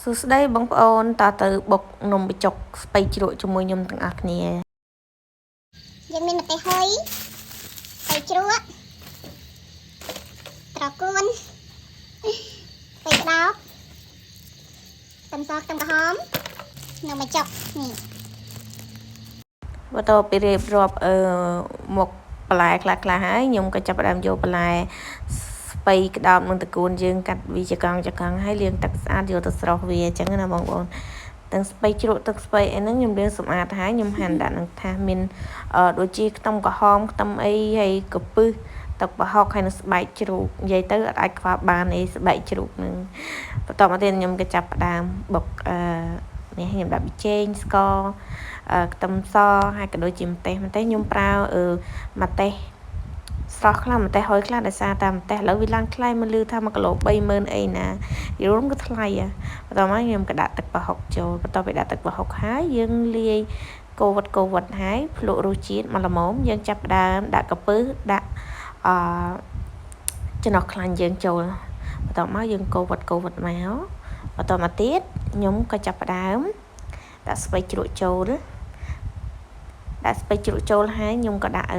សួស្តីបងប្អូនតើទៅបុកនំបញ្ចុកស្ពៃជ្រក់ជាមួយខ្ញុំទាំងអស់គ្នាយើងមានម្ទេសហុយស្ពៃជ្រក់ត្រកួនស្ពៃក្តោបខ្ទឹមសខ្ទឹមក្រហមនំបញ្ចុកនេះបន្ទាប់ពីរៀបរាប់មកបន្លែខ្លះៗហើយខ្ញុំក៏ចាប់ផ្ដើមយកបន្លែស្ពៃក្តោបនិងត្រកួនយើងកាត់វាជាកង់ហើយលាងទឹកស្អាតយកទៅស្រុះវាអញ្ចឹងណាបងប្អូនទាំងស្ពៃជ្រក់ទឹកស្ពៃអីហ្នឹងខ្ញុំលាងសម្អាតហើយខ្ញុំហាន់ដាក់នឹងថាសមានដូចជាខ្ទឹមក្រហមខ្ទឹមអីហើយកំពឹសទឹកប្រហុកហើយនឹងស្បែកជ្រូកនិយាយទៅអាចខ្វះបានអីស្បែកជ្រូកហ្នឹងបន្តមកទៀតខ្ញុំក៏ចាប់ផ្ដើមបុកនេះខ្ញុំដាក់ប៊ីចេងស្ករខ្ទឹមសហើយក៏ដូចជាម្ទេសខ្ញុំប្រើម្ទេសស្រស់ខ្លះម្ទេសហុយខ្លះដោយសារតែម្ទេសឥឡូវវាឡើងថ្លៃមកលឺថា1គីឡូ30000អីណាយល់ក៏ថ្លៃបន្តមកខ្ញុំក៏ដាក់ទឹកប្រហុកចូលបន្ទាប់ពីដាក់ទឹកប្រហុកហើយយើងលាយកូរវត្តហើយភ្លក់រសជាតិមកល្មមយើងចាប់ផ្ដើមដាក់កំពឹសដាក់ចំណុះខ្លាញ់យើងចូលបន្តមកយើងកូរវត្តមកបន្តមកទៀតខ្ញុំក៏ចាប់ផ្ដើមដាក់ស្ពៃជ្រក់ចូលហើយខ្ញុំក៏ដាក់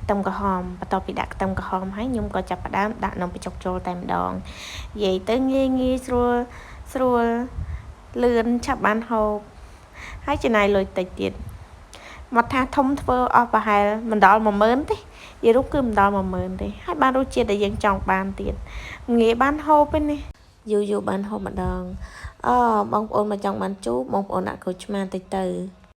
ខ្ទឹមក្រហមបន្ទាប់ពីដាក់ខ្ទឹមក្រហមហើយខ្ញុំក៏ចាប់ផ្ដើមដាក់នំបញ្ចុកចូលតែម្ដងនិយាយទៅងាយស្រួលលឿនឆាប់បានហូបហើយចំណាយលុយតិចទៀតមកថាធំធ្វើអស់ប្រហែលមិនដល់10000ទេយីរូបគឺមិនដល់10000ទេហើយបានរសជាតិដែលយើងចង់បានទៀតងាយបានហូបទេនេះយូរបានហូបម្ដងបងប្អូនមកចង់បានជូបបងប្អូនដាក់ក្រូចឆ្មាតិចទៅ